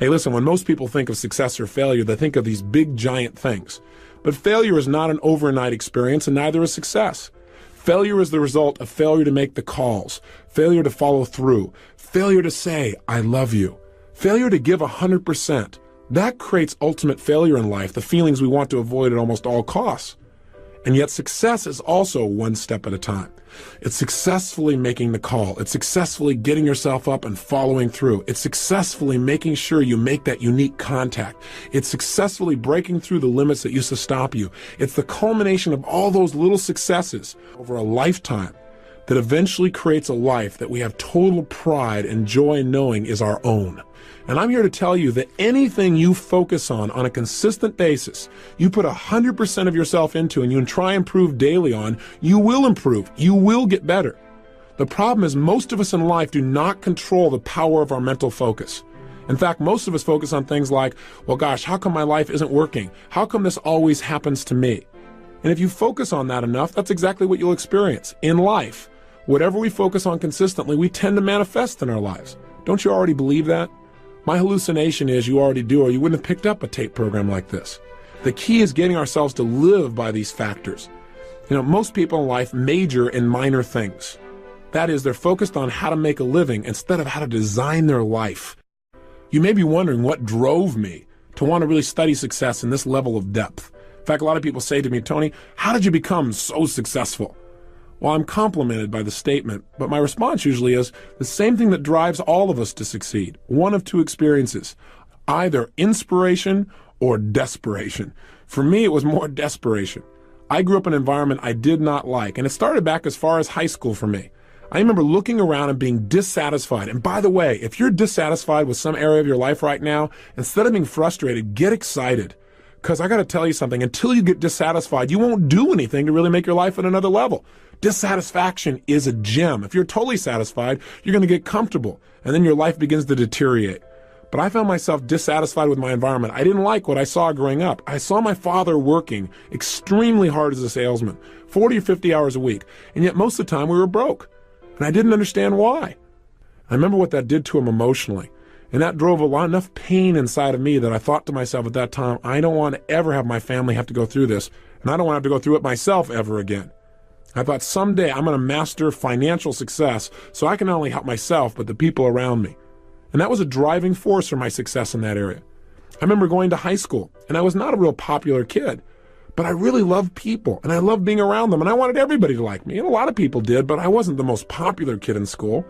Hey, listen, when most people think of success or failure, they think of these big, giant things. But failure is not an overnight experience, and neither is success. Failure is the result of failure to make the calls, failure to follow through, failure to say, I love you, failure to give 100%. That creates ultimate failure in life, the feelings we want to avoid at almost all costs. And yet success is also one step at a time. It's successfully making the call. It's successfully getting yourself up and following through. It's successfully making sure you make that unique contact. It's successfully breaking through the limits that used to stop you. It's the culmination of all those little successes over a lifetime that eventually creates a life that we have total pride and joy in knowing is our own. And I'm here to tell you that anything you focus on a consistent basis, you put 100% of yourself into and you try and improve daily on, you will improve. You will get better. The problem is most of us in life do not control the power of our mental focus. In fact, most of us focus on things like, well, gosh, how come my life isn't working? How come this always happens to me? And if you focus on that enough, that's exactly what you'll experience in life. Whatever we focus on consistently, we tend to manifest in our lives. Don't you already believe that? My hallucination is you already do, or you wouldn't have picked up a tape program like this. The key is getting ourselves to live by these factors. You know, most people in life major in minor things. That is, they're focused on how to make a living instead of how to design their life. You may be wondering what drove me to want to really study success in this level of depth. In fact, a lot of people say to me, Tony, how did you become so successful? Well, I'm complimented by the statement, but my response usually is the same thing that drives all of us to succeed. One of two experiences, either inspiration or desperation. For me, it was more desperation. I grew up in an environment I did not like, and it started back as far as high school for me. I remember looking around and being dissatisfied. And by the way, if you're dissatisfied with some area of your life right now, instead of being frustrated, get excited. Because I got to tell you something, until you get dissatisfied, you won't do anything to really make your life at another level. Dissatisfaction is a gem. If you're totally satisfied, you're going to get comfortable, and then your life begins to deteriorate. But I found myself dissatisfied with my environment. I didn't like what I saw growing up. I saw my father working extremely hard as a salesman, 40 or 50 hours a week, and yet most of the time we were broke. And I didn't understand why. I remember what that did to him emotionally. And that drove enough pain inside of me that I thought to myself at that time, I don't want to ever have my family have to go through this, and I don't want to have to go through it myself ever again. I thought someday I'm going to master financial success so I can not only help myself, but the people around me. And that was a driving force for my success in that area. I remember going to high school, and I was not a real popular kid, but I really loved people, and I loved being around them, and I wanted everybody to like me. And a lot of people did, but I wasn't the most popular kid in school.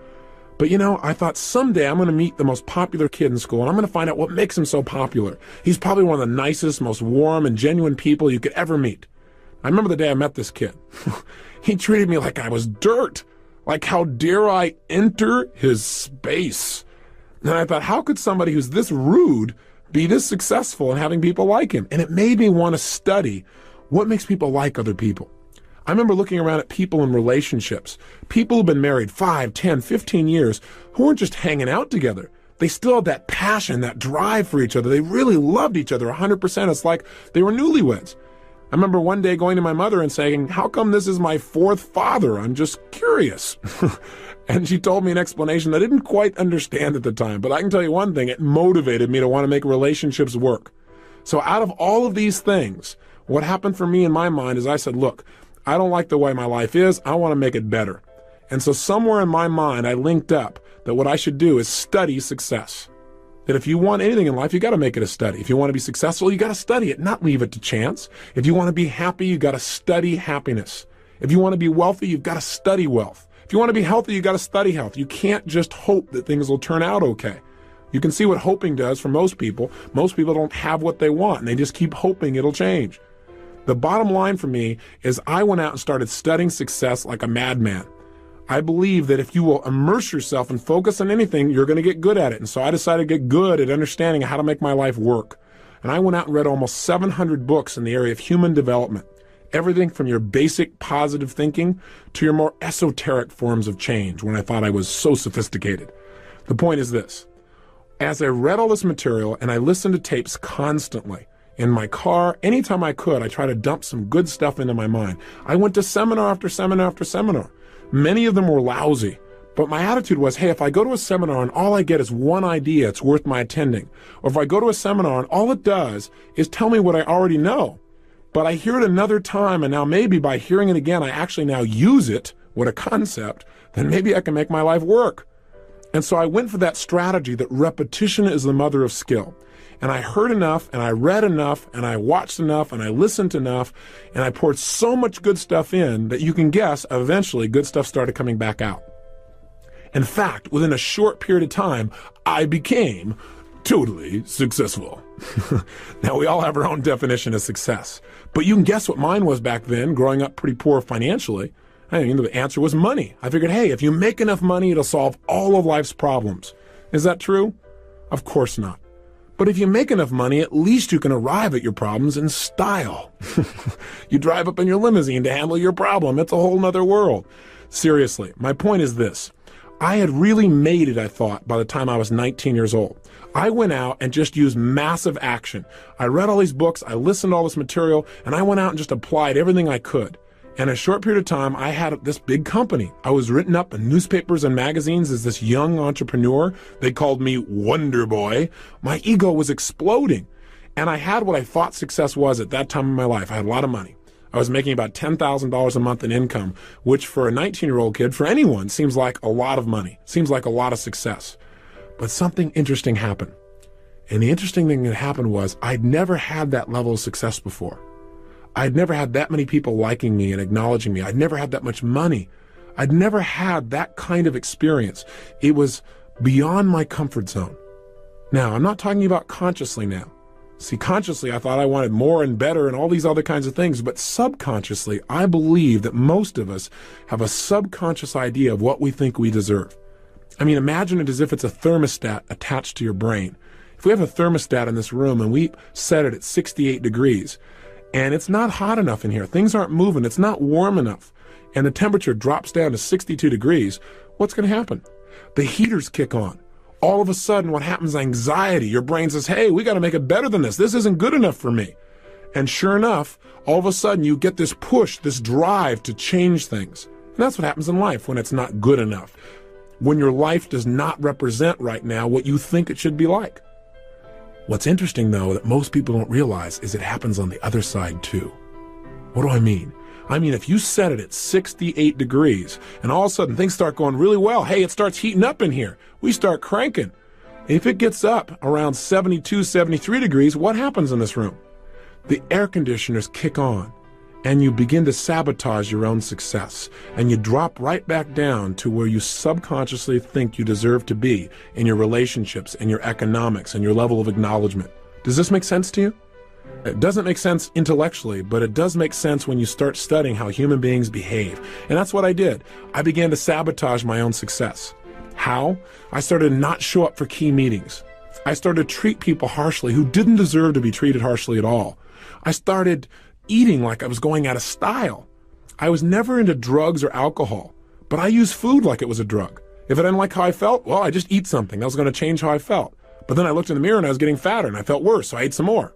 But you know, I thought someday I'm going to meet the most popular kid in school, and I'm going to find out what makes him so popular. He's probably one of the nicest, most warm and genuine people you could ever meet. I remember the day I met this kid. He treated me like I was dirt. Like, how dare I enter his space? And I thought, how could somebody who's this rude be this successful and having people like him? And it made me want to study what makes people like other people. I remember looking around at people in relationships, people who've been married 5, 10, 15 years, who weren't just hanging out together. They still had that passion, that drive for each other. They really loved each other 100%. It's like they were newlyweds. I remember one day going to my mother and saying, how come this is my fourth father? I'm just curious. And she told me an explanation I didn't quite understand at the time. But I can tell you one thing, it motivated me to want to make relationships work. So out of all of these things, what happened for me in my mind is I said, look, I don't like the way my life is. I want to make it better. And so somewhere in my mind, I linked up that what I should do is study success. That if you want anything in life, you got to make it a study. If you want to be successful, you got to study it, not leave it to chance. If you want to be happy, you got to study happiness. If you want to be wealthy, you've got to study wealth. If you want to be healthy, you got to study health. You can't just hope that things will turn out okay. You can see what hoping does for most people. Most people don't have what they want, and they just keep hoping it'll change. The bottom line for me is I went out and started studying success like a madman. I believe that if you will immerse yourself and focus on anything, you're going to get good at it. And so I decided to get good at understanding how to make my life work. And I went out and read almost 700 books in the area of human development. Everything from your basic positive thinking to your more esoteric forms of change when I thought I was so sophisticated. The point is this. As I read all this material and I listened to tapes constantly, in my car, anytime I could, I tried to dump some good stuff into my mind. I went to seminar after seminar after seminar. Many of them were lousy, But my attitude was, hey, if I go to a seminar and all I get is one idea, it's worth my attending. Or if I go to a seminar and all it does is tell me what I already know, but I hear it another time, and now maybe by hearing it again, I actually now use it, what a concept, then maybe I can make my life work. And so I went for that strategy that repetition is the mother of skill. And I heard enough, and I read enough, and I watched enough, and I listened enough, and I poured so much good stuff in that you can guess eventually good stuff started coming back out. In fact, within a short period of time, I became totally successful. Now, we all have our own definition of success, but you can guess what mine was back then, growing up pretty poor financially. I mean, the answer was money. I figured, hey, if you make enough money, it'll solve all of life's problems. Is that true? Of course not. But if you make enough money, at least you can arrive at your problems in style. You drive up in your limousine to handle your problem. It's a whole nother world. Seriously, my point is this. I had really made it, I thought, by the time I was 19 years old. I went out and just used massive action. I read all these books, I listened to all this material, and I went out and just applied everything I could. And in a short period of time, I had this big company. I was written up in newspapers and magazines as this young entrepreneur. They called me Wonder Boy. My ego was exploding. And I had what I thought success was at that time in my life. I had a lot of money. I was making about $10,000 a month in income, which for a 19-year-old kid, for anyone, seems like a lot of money, seems like a lot of success. But something interesting happened. And the interesting thing that happened was I'd never had that level of success before. I'd never had that many people liking me and acknowledging me. I'd never had that much money. I'd never had that kind of experience. It was beyond my comfort zone. Now, I'm not talking about consciously now. See, consciously, I thought I wanted more and better and all these other kinds of things, but subconsciously, I believe that most of us have a subconscious idea of what we think we deserve. I mean, imagine it as if it's a thermostat attached to your brain. If we have a thermostat in this room and we set it at 68 degrees, and it's not hot enough in here, things aren't moving, it's not warm enough, and the temperature drops down to 62 degrees, what's going to happen? The heaters kick on. All of a sudden, what happens is anxiety. Your brain says, hey, we got to make it better than this. This isn't good enough for me. And sure enough, all of a sudden, you get this push, this drive to change things. And that's what happens in life when it's not good enough. When your life does not represent right now what you think it should be like. What's interesting, though, that most people don't realize is it happens on the other side, too. What do I mean? I mean, if you set it at 68 degrees and all of a sudden things start going really well, hey, it starts heating up in here. We start cranking. If it gets up around 72, 73 degrees, what happens in this room? The air conditioners kick on and you begin to sabotage your own success. And you drop right back down to where you subconsciously think you deserve to be in your relationships and your economics and your level of acknowledgement. Does this make sense to you? It doesn't make sense intellectually, but it does make sense when you start studying how human beings behave. And that's what I did. I began to sabotage my own success. How? I started to not show up for key meetings. I started to treat people harshly who didn't deserve to be treated harshly at all. I started eating like I was going out of style. I was never into drugs or alcohol, but I used food like it was a drug. If I didn't like how I felt, well, I just eat something. That was going to change how I felt. But then I looked in the mirror and I was getting fatter and I felt worse, so I ate some more.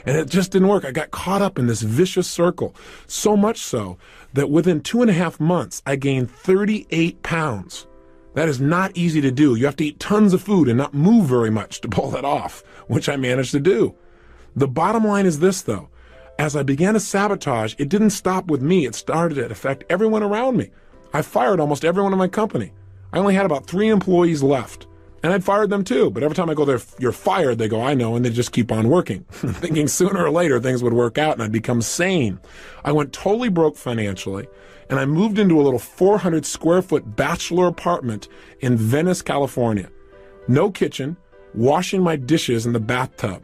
And it just didn't work. I got caught up in this vicious circle, so much so that within 2.5 months, I gained 38 pounds. That is not easy to do. You have to eat tons of food and not move very much to pull that off, which I managed to do. The bottom line is this, though. As I began to sabotage, it didn't stop with me. It started to affect everyone around me. I fired almost everyone in my company. I only had about 3 employees left. And I'd fired them too, but every time I go there, you're fired, they go, I know, and they just keep on working, thinking sooner or later things would work out and I'd become sane. I went totally broke financially, and I moved into a little 400 square foot bachelor apartment in Venice, California. No kitchen, washing my dishes in the bathtub,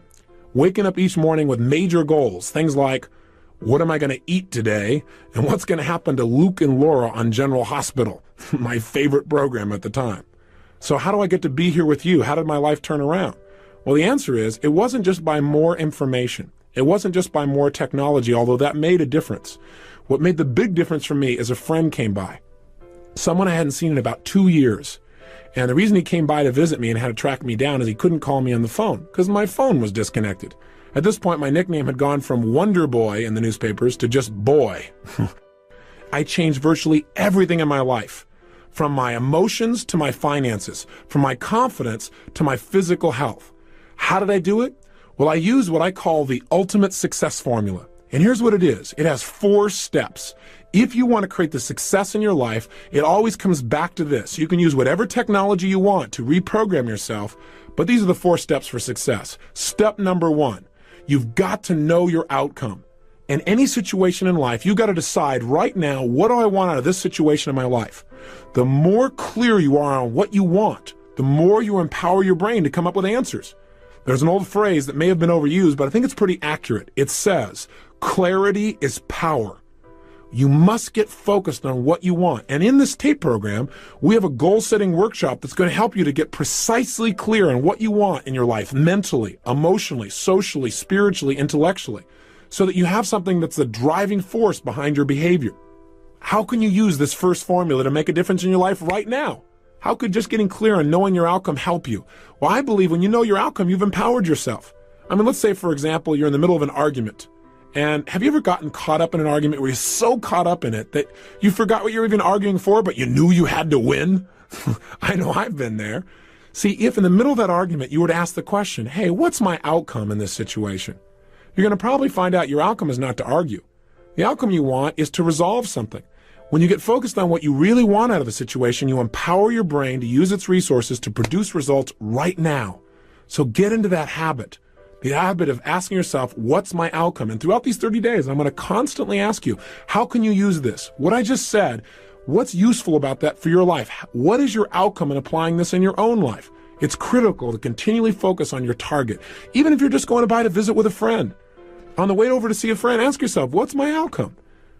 waking up each morning with major goals, things like, what am I going to eat today, and what's going to happen to Luke and Laura on General Hospital, my favorite program at the time. So how do I get to be here with you? How did my life turn around? Well, the answer is it wasn't just by more information. It wasn't just by more technology, although that made a difference. What made the big difference for me is a friend came by, someone I hadn't seen in about 2 years. And the reason he came by to visit me and had to track me down is he couldn't call me on the phone because my phone was disconnected. At this point, my nickname had gone from Wonder Boy in the newspapers to just Boy. I changed virtually everything in my life. from my emotions to my finances, from my confidence to my physical health. How did I do it? Well, I use what I call the ultimate success formula. And here's what it is. It has 4 steps. If you want to create the success in your life, it always comes back to this. You can use whatever technology you want to reprogram yourself, but these are the 4 steps for success. Step number 1, you've got to know your outcome. In any situation in life, you've got to decide right now, what do I want out of this situation in my life? The more clear you are on what you want, the more you empower your brain to come up with answers. There's an old phrase that may have been overused, but I think it's pretty accurate. It says, clarity is power. You must get focused on what you want. And in this tape program, we have a goal-setting workshop that's going to help you to get precisely clear on what you want in your life, mentally, emotionally, socially, spiritually, intellectually, so that you have something that's the driving force behind your behavior. How can you use this first formula to make a difference in your life right now? How could just getting clear and knowing your outcome help you? Well, I believe when you know your outcome, you've empowered yourself. I mean, let's say, for example, you're in the middle of an argument. And have you ever gotten caught up in an argument where you're so caught up in it that you forgot what you were even arguing for, but you knew you had to win? I know I've been there. See, if in the middle of that argument you were to ask the question, hey, what's my outcome in this situation? You're going to probably find out your outcome is not to argue. The outcome you want is to resolve something. When you get focused on what you really want out of a situation, you empower your brain to use its resources to produce results right now. So get into that habit. The habit of asking yourself, what's my outcome? And throughout these 30 days, I'm going to constantly ask you, how can you use this? What I just said, what's useful about that for your life? What is your outcome in applying this in your own life? It's critical to continually focus on your target. Even if you're just going to visit with a friend. On the way over to see a friend, ask yourself, what's my outcome?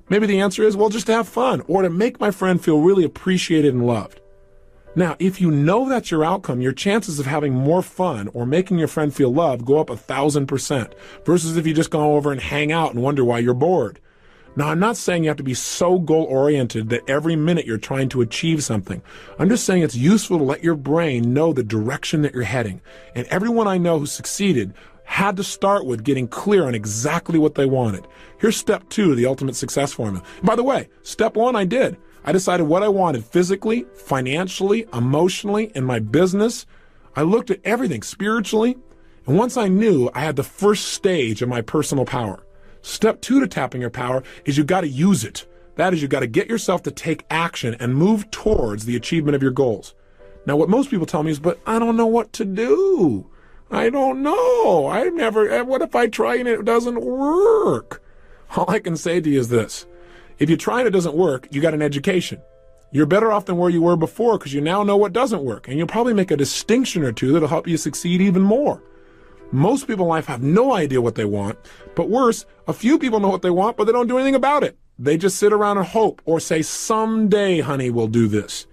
Maybe the answer is, well, just to have fun or to make my friend feel really appreciated and loved. Now, if you know that's your outcome, your chances of having more fun or making your friend feel loved go up 1,000% versus if you just go over and hang out and wonder why you're bored. Now, I'm not saying you have to be so goal-oriented that every minute you're trying to achieve something. I'm just saying it's useful to let your brain know the direction that you're heading. And everyone I know who succeeded had to start with getting clear on exactly what they wanted. Here's step 2 of the ultimate success formula. And by the way, step 1 I did. I decided what I wanted physically, financially, emotionally, in my business. I looked at everything spiritually. And once I knew, I had the first stage of my personal power. Step 2 to tapping your power is you got to use it. That is, you got to get yourself to take action and move towards the achievement of your goals. Now, what most people tell me is, but I don't know what to do. I don't know. What if I try and it doesn't work? All I can say to you is this. If you try and it doesn't work, you got an education. You're better off than where you were before because you now know what doesn't work. And you'll probably make a distinction or two that'll help you succeed even more. Most people in life have no idea what they want. But worse, a few people know what they want, but they don't do anything about it. They just sit around and hope or say, someday, honey, we'll do this.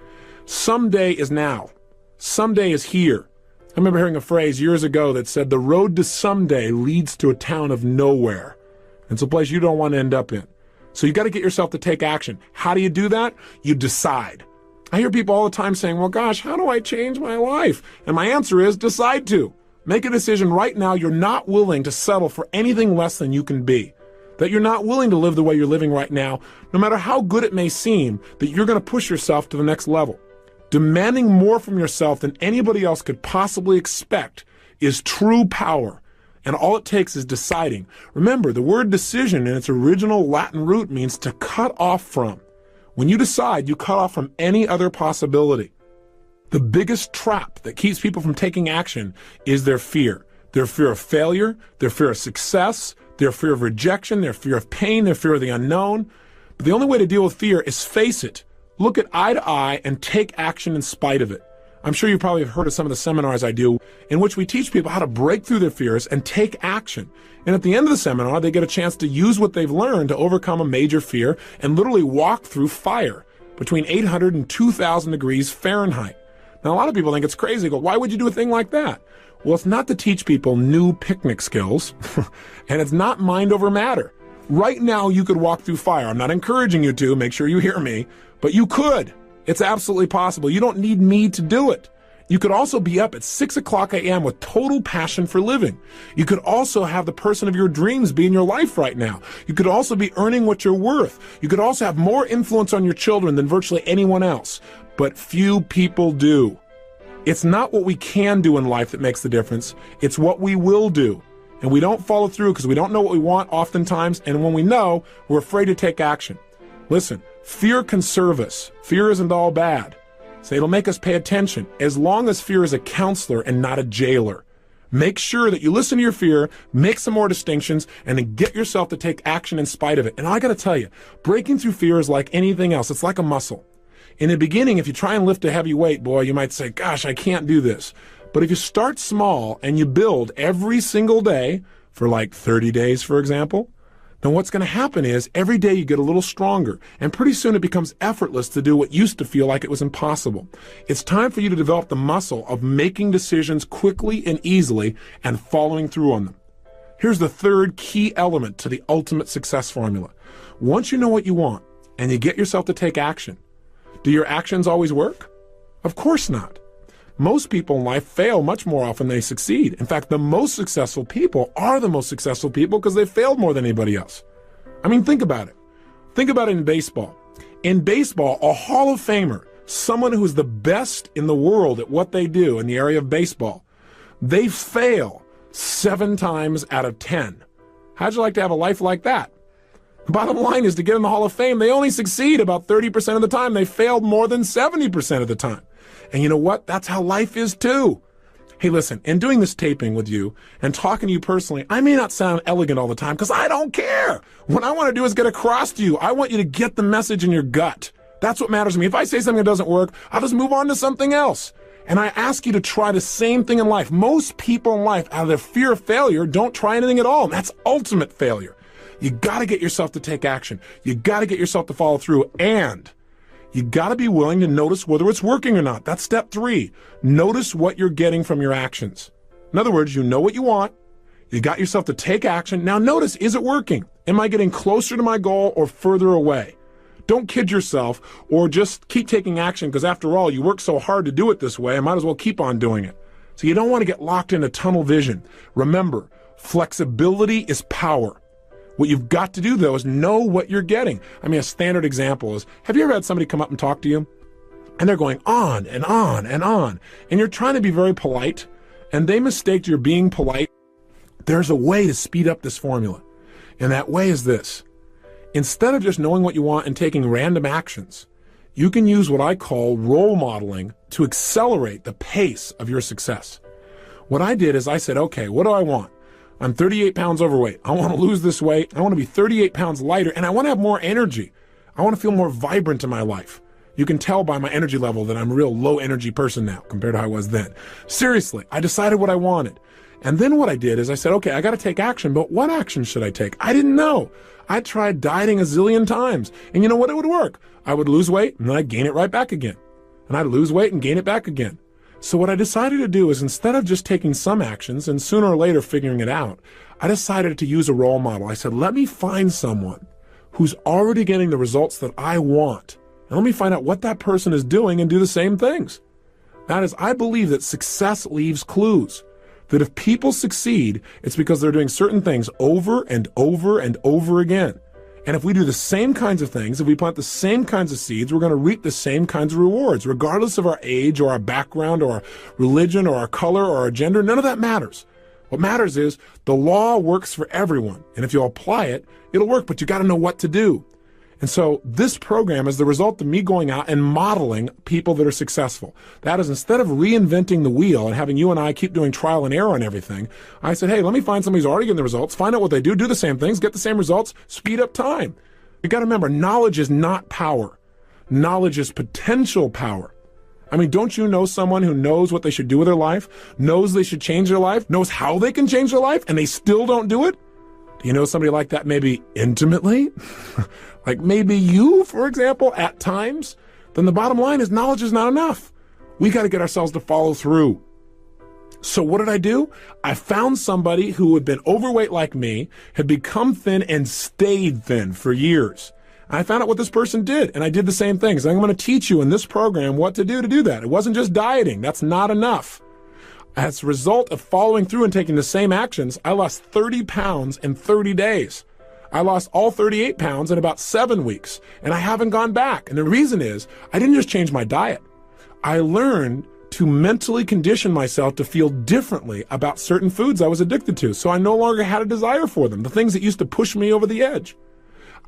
Someday is now. Someday is here. I remember hearing a phrase years ago that said, the road to someday leads to a town of nowhere. It's a place you don't want to end up in. So you got to get yourself to take action. How do you do that? You decide. I hear people all the time saying, well, gosh, how do I change my life? And my answer is decide to. Make a decision right now you're not willing to settle for anything less than you can be. That you're not willing to live the way you're living right now, no matter how good it may seem, that you're going to push yourself to the next level. Demanding more from yourself than anybody else could possibly expect is true power. And all it takes is deciding. Remember, the word decision in its original Latin root means to cut off from. When you decide, you cut off from any other possibility. The biggest trap that keeps people from taking action is their fear. Their fear of failure, their fear of success, their fear of rejection, their fear of pain, their fear of the unknown. But the only way to deal with fear is face it. Look it eye to eye and take action in spite of it. I'm sure you probably have heard of some of the seminars I do in which we teach people how to break through their fears and take action. And at the end of the seminar, they get a chance to use what they've learned to overcome a major fear and literally walk through fire between 800 and 2,000 degrees Fahrenheit. Now, a lot of people think it's crazy. They go, why would you do a thing like that? Well, it's not to teach people new picnic skills, and it's not mind over matter. Right now, you could walk through fire. I'm not encouraging you to. Make sure you hear me. But you could. It's absolutely possible. You don't need me to do it. You could also be up at 6 o'clock a.m. with total passion for living. You could also have the person of your dreams be in your life right now. You could also be earning what you're worth. You could also have more influence on your children than virtually anyone else. but few people do. It's not what we can do in life that makes the difference. It's what we will do. And we don't follow through because we don't know what we want oftentimes. And when we know, we're afraid to take action. Listen, fear can serve us. Fear isn't all bad. So it'll make us pay attention as long as fear is a counselor and not a jailer. Make sure that you listen to your fear, make some more distinctions, and then get yourself to take action in spite of it. And I got to tell you, breaking through fear is like anything else. It's like a muscle. In the beginning, if you try and lift a heavy weight, boy, you might say, gosh, I can't do this. But if you start small and you build every single day for like 30 days, for example, then what's going to happen is every day you get a little stronger, and pretty soon it becomes effortless to do what used to feel like it was impossible. It's time for you to develop the muscle of making decisions quickly and easily and following through on them. Here's the third key element to the ultimate success formula. Once you know what you want and you get yourself to take action, do your actions always work? Of course not. Most people in life fail much more often than they succeed. In fact, the most successful people are the most successful people because they failed more than anybody else. I mean, think about it. Think about it in baseball. In baseball, a Hall of Famer, someone who's the best in the world at what they do in the area of baseball, they fail 7 times out of 10. How'd you like to have a life like that? The bottom line is to get in the Hall of Fame, they only succeed about 30% of the time. They failed more than 70% of the time. And you know what? That's how life is too. Hey, listen, in doing this taping with you and talking to you personally, I may not sound elegant all the time because I don't care. What I want to do is get across to you. I want you to get the message in your gut. That's what matters to me. If I say something that doesn't work, I'll just move on to something else. And I ask you to try the same thing in life. Most people in life, out of their fear of failure, don't try anything at all. And that's ultimate failure. You got to get yourself to take action. You got to get yourself to follow through, and you got to be willing to notice whether it's working or not. That's step 3. Notice what you're getting from your actions. In other words, you know what you want. You got yourself to take action. Now notice, is it working? Am I getting closer to my goal or further away? Don't kid yourself or just keep taking action because after all, you work so hard to do it this way, I might as well keep on doing it. So you don't want to get locked into tunnel vision. Remember, flexibility is power. What you've got to do, though, is know what you're getting. I mean, a standard example is, have you ever had somebody come up and talk to you? And they're going on and on and on. And you're trying to be very polite, and they mistake you're being polite. There's a way to speed up this formula. And that way is this. Instead of just knowing what you want and taking random actions, you can use what I call role modeling to accelerate the pace of your success. What I did is I said, okay, what do I want? I'm 38 pounds overweight. I want to lose this weight. I want to be 38 pounds lighter, and I want to have more energy. I want to feel more vibrant in my life. You can tell by my energy level that I'm a real low energy person now compared to how I was then. Seriously, I decided what I wanted. And then what I did is I said, okay, I got to take action, but what action should I take? I didn't know. I tried dieting a zillion times, and you know what? It would work. I would lose weight, and then I'd gain it right back again. And I'd lose weight and gain it back again. So what I decided to do is instead of just taking some actions and sooner or later figuring it out, I decided to use a role model. I said, let me find someone who's already getting the results that I want. And let me find out what that person is doing and do the same things. That is, I believe that success leaves clues. That if people succeed, it's because they're doing certain things over and over and over again. And if we do the same kinds of things, if we plant the same kinds of seeds, we're going to reap the same kinds of rewards, regardless of our age or our background or our religion or our color or our gender. None of that matters. What matters is the law works for everyone. And if you apply it, it'll work, but you got to know what to do. And so this program is the result of me going out and modeling people that are successful. That is, instead of reinventing the wheel and having you and I keep doing trial and error on everything, I said, hey, let me find somebody who's already getting the results, find out what they do the same things, get the same results, speed up time. You got to remember, knowledge is not power. Knowledge is potential power. I mean, don't you know someone who knows what they should do with their life, knows they should change their life, knows how they can change their life, and they still don't do it? Do you know somebody like that maybe intimately? Like maybe you, for example, at times? Then the bottom line is knowledge is not enough. We got to get ourselves to follow through. So what did I do? I found somebody who had been overweight like me, had become thin and stayed thin for years. I found out what this person did, and I did the same things. I'm going to teach you in this program what to do that. It wasn't just dieting. That's not enough. As a result of following through and taking the same actions, I lost 30 pounds in 30 days. I lost all 38 pounds in about 7 weeks, and I haven't gone back. And the reason is I didn't just change my diet. I learned to mentally condition myself to feel differently about certain foods I was addicted to, so I no longer had a desire for them, the things that used to push me over the edge.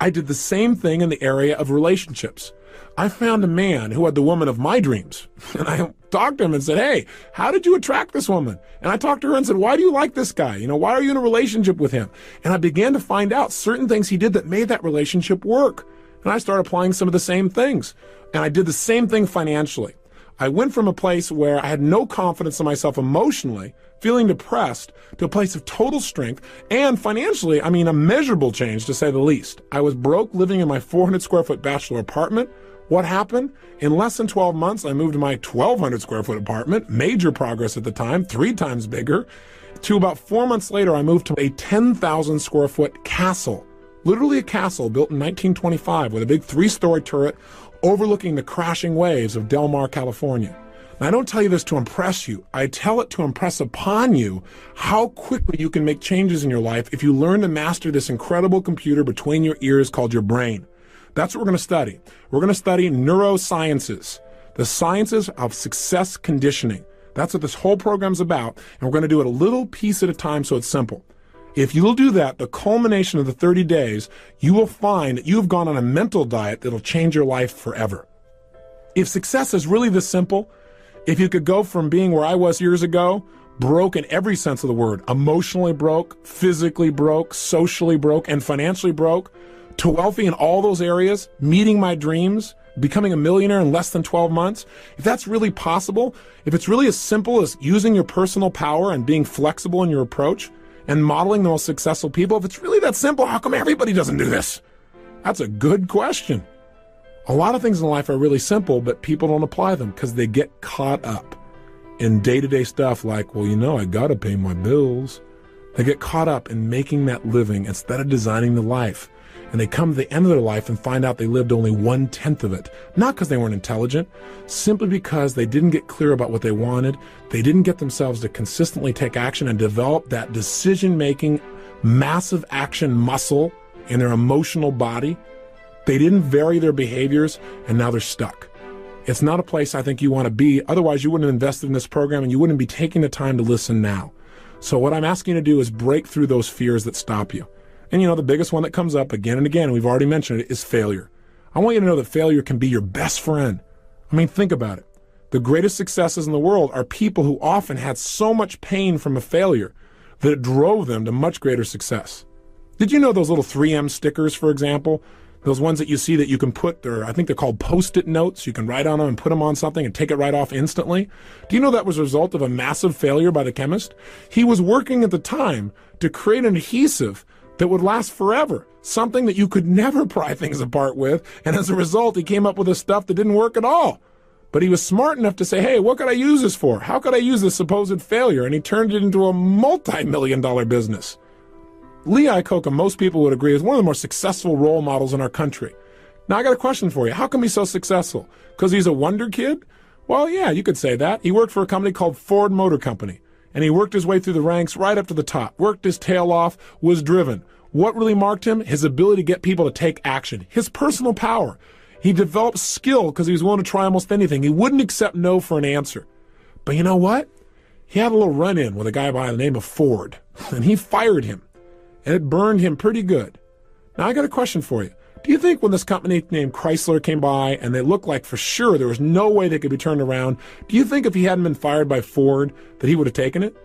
I did the same thing in the area of relationships. I found a man who had the woman of my dreams, and I talked to him and said, hey, how did you attract this woman? And I talked to her and said, why do you like this guy? Why are you in a relationship with him? And I began to find out certain things he did that made that relationship work. And I started applying some of the same things. And I did the same thing financially. I went from a place where I had no confidence in myself emotionally, feeling depressed, to a place of total strength, and financially, a measurable change to say the least. I was broke, living in my 400 square foot bachelor apartment. What happened? In less than 12 months, I moved to my 1,200 square foot apartment, major progress at the time, 3 times bigger, to about 4 months later, I moved to a 10,000 square foot castle, literally a castle built in 1925 with a big 3-story turret overlooking the crashing waves of Del Mar, California. And I don't tell you this to impress you. I tell it to impress upon you how quickly you can make changes in your life if you learn to master this incredible computer between your ears called your brain. That's what we're going to study. We're going to study neurosciences, the sciences of success conditioning. That's what this whole program's about, and we're going to do it a little piece at a time so it's simple. If you'll do that, the culmination of the 30 days, you will find that you've gone on a mental diet that'll change your life forever. If success is really this simple, if you could go from being where I was years ago, broke in every sense of the word, emotionally broke, physically broke, socially broke, and financially broke, to wealthy in all those areas, meeting my dreams, becoming a millionaire in less than 12 months, if that's really possible, if it's really as simple as using your personal power and being flexible in your approach, and modeling the most successful people, if it's really that simple, how come everybody doesn't do this? That's a good question. A lot of things in life are really simple, but people don't apply them because they get caught up in day-to-day stuff like, well, I gotta pay my bills. They get caught up in making that living instead of designing the life. And they come to the end of their life and find out they lived only 1/10 of it. Not because they weren't intelligent, simply because they didn't get clear about what they wanted. They didn't get themselves to consistently take action and develop that decision-making, massive action muscle in their emotional body. They didn't vary their behaviors, and now they're stuck. It's not a place I think you want to be. Otherwise, you wouldn't have invested in this program, and you wouldn't be taking the time to listen now. So what I'm asking you to do is break through those fears that stop you. And the biggest one that comes up again and again, and we've already mentioned it, is failure. I want you to know that failure can be your best friend. Think about it. The greatest successes in the world are people who often had so much pain from a failure that it drove them to much greater success. Did you know those little 3M stickers, for example? Those ones that you see that you can put, I think they're called Post-it notes. You can write on them and put them on something and take it right off instantly. Do you know that was a result of a massive failure by the chemist? He was working at the time to create an adhesive that would last forever, something that you could never pry things apart with, and as a result, he came up with this stuff that didn't work at all. But he was smart enough to say, hey, what could I use this for? How could I use this supposed failure? And he turned it into a multi-million-dollar business. Lee Iacocca, most people would agree, is one of the more successful role models in our country. Now, I got a question for you. How come he's so successful? Because he's a wonder kid? Well, yeah, you could say that. He worked for a company called Ford Motor Company. And he worked his way through the ranks right up to the top, worked his tail off, was driven. What really marked him? His ability to get people to take action, his personal power. He developed skill because he was willing to try almost anything. He wouldn't accept no for an answer. But you know what? He had a little run-in with a guy by the name of Ford, and he fired him, and it burned him pretty good. Now, I got a question for you. Do you think when this company named Chrysler came by and they looked like for sure there was no way they could be turned around, do you think if he hadn't been fired by Ford that he would have taken it?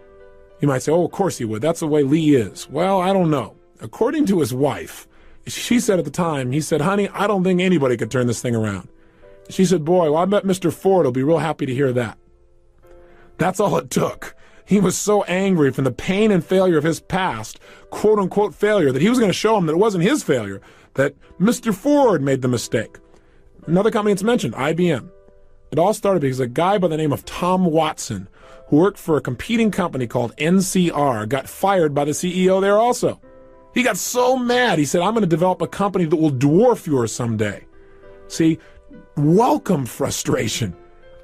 You might say, oh, of course he would. That's the way Lee is. Well, I don't know. According to his wife, she said at the time, he said, honey, I don't think anybody could turn this thing around. She said, boy, well, I bet Mr. Ford will be real happy to hear that. That's all it took. He was so angry from the pain and failure of his past, quote-unquote failure, that he was going to show him that it wasn't his failure, that Mr. Ford made the mistake. Another company that's mentioned, IBM. It all started because a guy by the name of Tom Watson, who worked for a competing company called NCR, got fired by the CEO there also. He got so mad, he said, I'm going to develop a company that will dwarf yours someday. See, welcome frustration.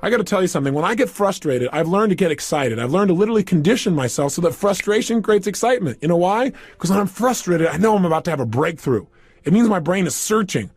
I got to tell you something. When I get frustrated, I've learned to get excited. I've learned to literally condition myself so that frustration creates excitement. You know why? Because when I'm frustrated, I know I'm about to have a breakthrough. It means my brain is searching.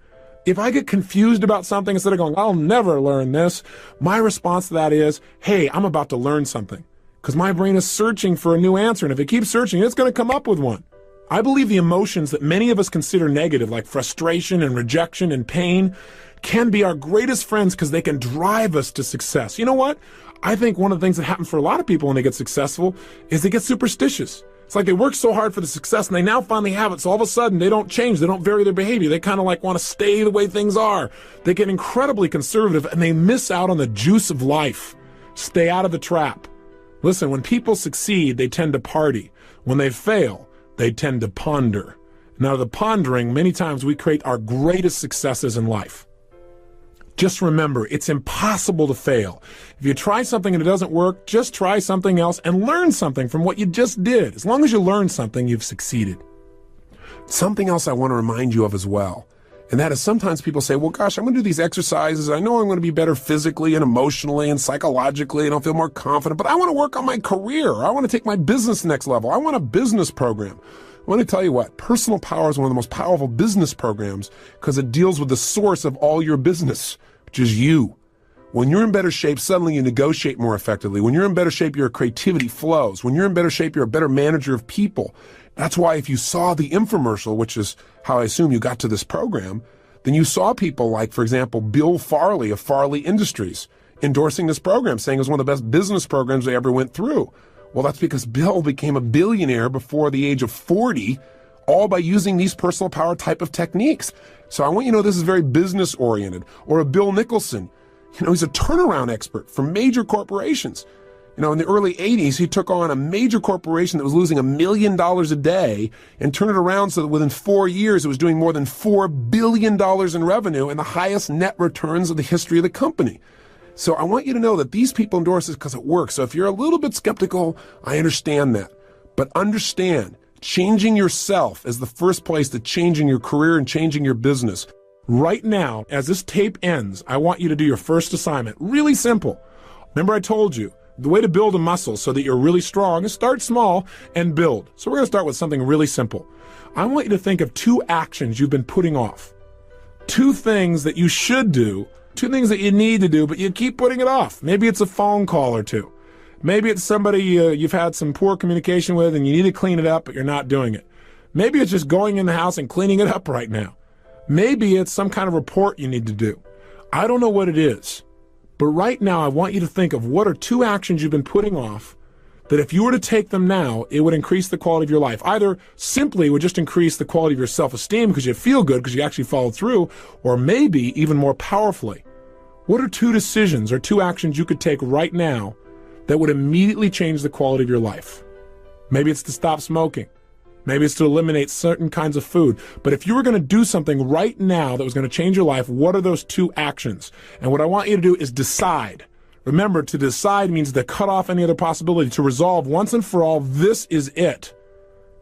If I get confused about something, instead of going, I'll never learn this, my response to that is, hey, I'm about to learn something. Because my brain is searching for a new answer. And if it keeps searching, it's going to come up with one. I believe the emotions that many of us consider negative, like frustration and rejection and pain, can be our greatest friends because they can drive us to success. You know what? I think one of the things that happens for a lot of people when they get successful is they get superstitious. It's like they work so hard for the success and they now finally have it. So all of a sudden they don't change. They don't vary their behavior. They kind of like want to stay the way things are. They get incredibly conservative and they miss out on the juice of life. Stay out of the trap. Listen, when people succeed, they tend to party. When they fail, they tend to ponder. Now, the pondering, many times we create our greatest successes in life. Just remember, it's impossible to fail. If you try something and it doesn't work, just try something else and learn something from what you just did. As long as you learn something, you've succeeded. Something else I want to remind you of as well, and that is sometimes people say, well, gosh, I'm going to do these exercises. I know I'm going to be better physically and emotionally and psychologically, and I'll feel more confident, but I want to work on my career. I want to take my business next level. I want a business program. I want to tell you what, Personal Power is one of the most powerful business programs because it deals with the source of all your business, which is you. When you're in better shape, suddenly you negotiate more effectively. When you're in better shape, your creativity flows. When you're in better shape, you're a better manager of people. That's why if you saw the infomercial, which is how I assume you got to this program, then you saw people like, for example, Bill Farley of Farley Industries endorsing this program, saying it was one of the best business programs they ever went through. Well, that's because Bill became a billionaire before the age of 40, all by using these personal power type of techniques. So I want you to know this is very business oriented. Or a Bill Nicholson, he's a turnaround expert for major corporations. In the early 80s, he took on a major corporation that was losing $1 million a day and turned it around so that within 4 years, it was doing more than $4 billion in revenue and the highest net returns of the history of the company. So I want you to know that these people endorse this because it works. So if you're a little bit skeptical, I understand that. But understand, changing yourself is the first place to changing your career and changing your business. Right now, as this tape ends, I want you to do your first assignment. Really simple. Remember I told you, the way to build a muscle so that you're really strong is start small and build. So we're going to start with something really simple. I want you to think of 2 actions you've been putting off. 2 things that you should do, 2 things that you need to do, but you keep putting it off. Maybe it's a phone call or 2. Maybe it's somebody you've had some poor communication with and you need to clean it up, but you're not doing it. Maybe it's just going in the house and cleaning it up right now. Maybe it's some kind of report you need to do. I don't know what it is. But right now, I want you to think of what are 2 actions you've been putting off that if you were to take them now, it would increase the quality of your life. Either simply would just increase the quality of your self-esteem because you feel good because you actually followed through, or maybe even more powerfully, what are 2 decisions or 2 actions you could take right now that would immediately change the quality of your life? Maybe it's to stop smoking. Maybe it's to eliminate certain kinds of food. But if you were going to do something right now that was going to change your life, what are those 2 actions? And what I want you to do is decide. Remember, to decide means to cut off any other possibility, to resolve once and for all, this is it.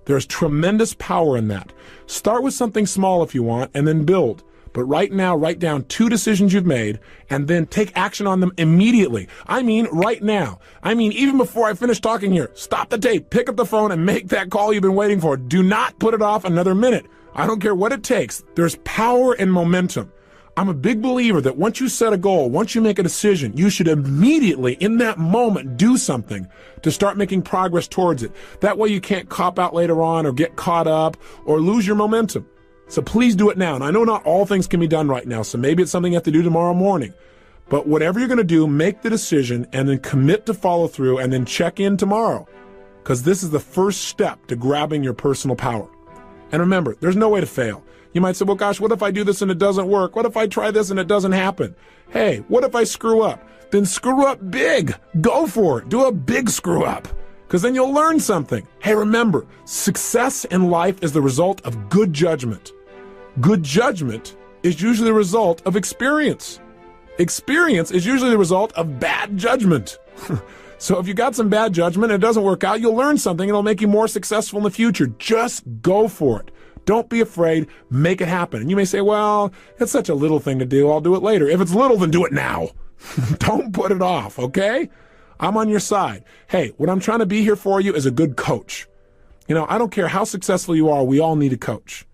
There's tremendous power in that. Start with something small if you want, and then build. But right now, write down 2 decisions you've made, and then take action on them immediately. I mean, right now. I mean, even before I finish talking here, stop the tape, pick up the phone, and make that call you've been waiting for. Do not put it off another minute. I don't care what it takes. There's power and momentum. I'm a big believer that once you set a goal, once you make a decision, you should immediately, in that moment, do something to start making progress towards it. That way you can't cop out later on or get caught up or lose your momentum. So please do it now. And I know not all things can be done right now, so maybe it's something you have to do tomorrow morning. But whatever you're going to do, make the decision and then commit to follow through and then check in tomorrow. Because this is the first step to grabbing your personal power. And remember, there's no way to fail. You might say, well, gosh, what if I do this and it doesn't work? What if I try this and it doesn't happen? Hey, what if I screw up? Then screw up big. Go for it. Do a big screw up. Because then you'll learn something. Hey, remember, success in life is the result of good judgment. Good judgment is usually the result of experience. Experience is usually the result of bad judgment. So if you got some bad judgment and it doesn't work out, you'll learn something and it'll make you more successful in the future. Just go for it. Don't be afraid. Make it happen. And you may say, well, it's such a little thing to do. I'll do it later. If it's little, then do it now. Don't put it off, okay? I'm on your side. Hey, what I'm trying to be here for you is a good coach. You know, I don't care how successful you are, we all need a coach.